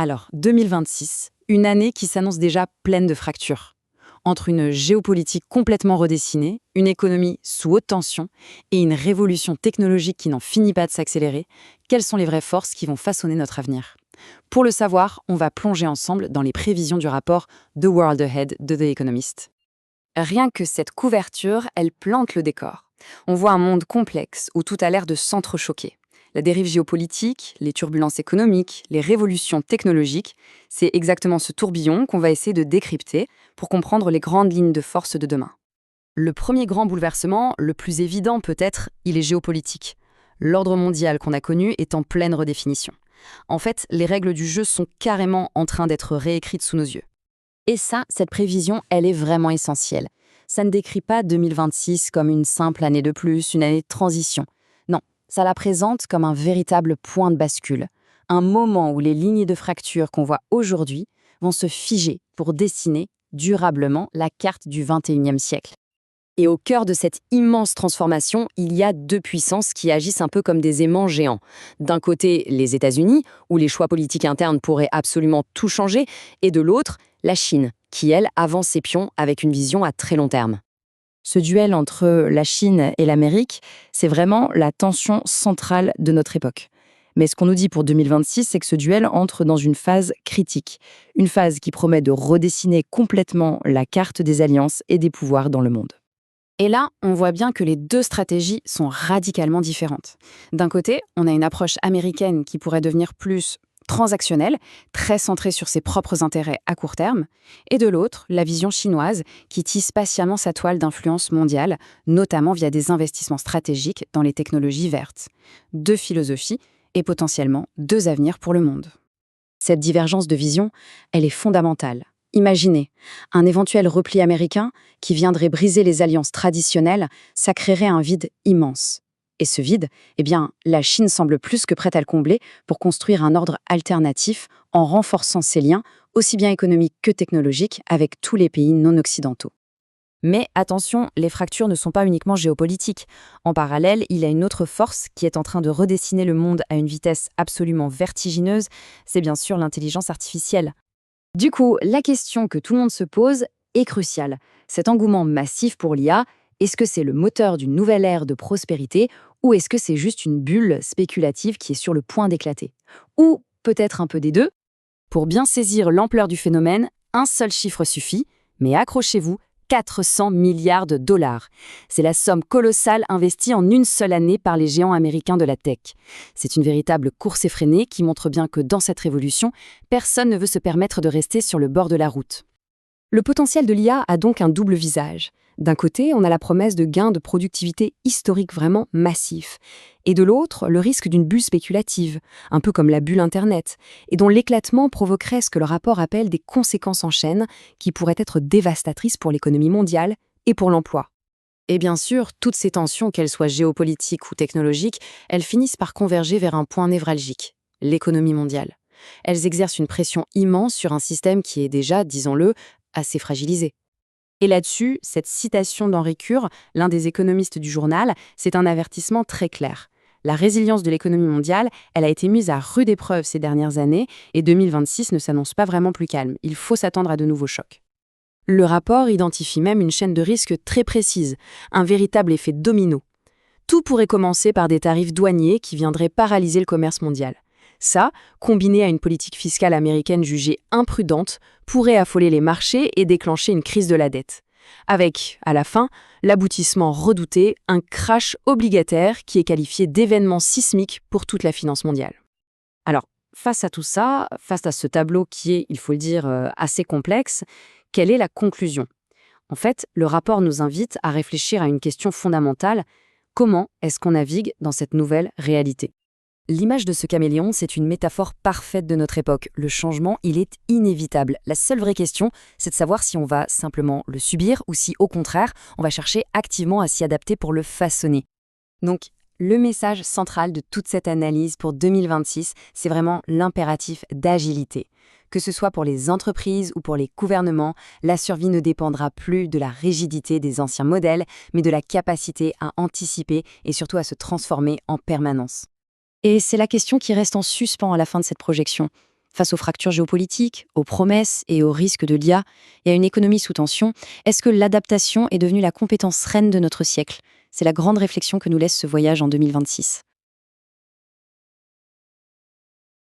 Alors, 2026, une année qui s'annonce déjà pleine de fractures. Entre une géopolitique complètement redessinée, une économie sous haute tension et une révolution technologique qui n'en finit pas de s'accélérer, quelles sont les vraies forces qui vont façonner notre avenir? Pour le savoir, on va plonger ensemble dans les prévisions du rapport The World Ahead de The Economist. Rien que cette couverture, elle plante le décor. On voit un monde complexe où tout a l'air de s'entrechoquer. La dérive géopolitique, les turbulences économiques, les révolutions technologiques, c'est exactement ce tourbillon qu'on va essayer de décrypter pour comprendre les grandes lignes de force de demain. Le premier grand bouleversement, le plus évident peut-être, il est géopolitique. L'ordre mondial qu'on a connu est en pleine redéfinition. En fait, les règles du jeu sont carrément en train d'être réécrites sous nos yeux. Et ça, cette prévision, elle est vraiment essentielle. Ça ne décrit pas 2026 comme une simple année de plus, une année de transition. Non, ça la présente comme un véritable point de bascule. Un moment où les lignes de fracture qu'on voit aujourd'hui vont se figer pour dessiner durablement la carte du XXIe siècle. Et au cœur de cette immense transformation, il y a deux puissances qui agissent un peu comme des aimants géants. D'un côté, les États-Unis, où les choix politiques internes pourraient absolument tout changer, et de l'autre, la Chine, qui, elle, avance ses pions avec une vision à très long terme. Ce duel entre la Chine et l'Amérique, c'est vraiment la tension centrale de notre époque. Mais ce qu'on nous dit pour 2026, c'est que ce duel entre dans une phase critique. Une phase qui promet de redessiner complètement la carte des alliances et des pouvoirs dans le monde. Et là, on voit bien que les deux stratégies sont radicalement différentes. D'un côté, on a une approche américaine qui pourrait devenir plus transactionnelle, très centrée sur ses propres intérêts à court terme, et de l'autre, la vision chinoise qui tisse patiemment sa toile d'influence mondiale, notamment via des investissements stratégiques dans les technologies vertes. Deux philosophies et potentiellement deux avenirs pour le monde. Cette divergence de vision, elle est fondamentale. Imaginez, un éventuel repli américain qui viendrait briser les alliances traditionnelles, ça créerait un vide immense. Et ce vide, eh bien, la Chine semble plus que prête à le combler pour construire un ordre alternatif en renforçant ses liens, aussi bien économiques que technologiques, avec tous les pays non occidentaux. Mais attention, les fractures ne sont pas uniquement géopolitiques. En parallèle, il y a une autre force qui est en train de redessiner le monde à une vitesse absolument vertigineuse, c'est bien sûr l'intelligence artificielle. Du coup, la question que tout le monde se pose est cruciale. Cet engouement massif pour l'IA, est-ce que c'est le moteur d'une nouvelle ère de prospérité ou est-ce que c'est juste une bulle spéculative qui est sur le point d'éclater? Ou peut-être un peu des deux? Pour bien saisir l'ampleur du phénomène, un seul chiffre suffit, mais accrochez-vous, 400 milliards de dollars. C'est la somme colossale investie en une seule année par les géants américains de la tech. C'est une véritable course effrénée qui montre bien que dans cette révolution, personne ne veut se permettre de rester sur le bord de la route. Le potentiel de l'IA a donc un double visage. D'un côté, on a la promesse de gains de productivité historiques vraiment massifs. Et de l'autre, le risque d'une bulle spéculative, un peu comme la bulle Internet, et dont l'éclatement provoquerait ce que le rapport appelle des conséquences en chaîne qui pourraient être dévastatrices pour l'économie mondiale et pour l'emploi. Et bien sûr, toutes ces tensions, qu'elles soient géopolitiques ou technologiques, elles finissent par converger vers un point névralgique, l'économie mondiale. Elles exercent une pression immense sur un système qui est déjà, disons-le, assez fragilisé. Et là-dessus, cette citation d'Henri Cure, l'un des économistes du journal, c'est un avertissement très clair. La résilience de l'économie mondiale, elle a été mise à rude épreuve ces dernières années et 2026 ne s'annonce pas vraiment plus calme. Il faut s'attendre à de nouveaux chocs. Le rapport identifie même une chaîne de risques très précise, un véritable effet domino. Tout pourrait commencer par des tarifs douaniers qui viendraient paralyser le commerce mondial. Ça, combiné à une politique fiscale américaine jugée imprudente, pourrait affoler les marchés et déclencher une crise de la dette. Avec, à la fin, l'aboutissement redouté, un crash obligataire qui est qualifié d'événement sismique pour toute la finance mondiale. Alors, face à tout ça, face à ce tableau qui est, il faut le dire, assez complexe, quelle est la conclusion? En fait, le rapport nous invite à réfléchir à une question fondamentale. Comment est-ce qu'on navigue dans cette nouvelle réalité? L'image de ce caméléon, c'est une métaphore parfaite de notre époque. Le changement, il est inévitable. La seule vraie question, c'est de savoir si on va simplement le subir ou si, au contraire, on va chercher activement à s'y adapter pour le façonner. Donc, le message central de toute cette analyse pour 2026, c'est vraiment l'impératif d'agilité. Que ce soit pour les entreprises ou pour les gouvernements, la survie ne dépendra plus de la rigidité des anciens modèles, mais de la capacité à anticiper et surtout à se transformer en permanence. Et c'est la question qui reste en suspens à la fin de cette projection. Face aux fractures géopolitiques, aux promesses et aux risques de l'IA et à une économie sous tension, est-ce que l'adaptation est devenue la compétence reine de notre siècle? C'est la grande réflexion que nous laisse ce voyage en 2026.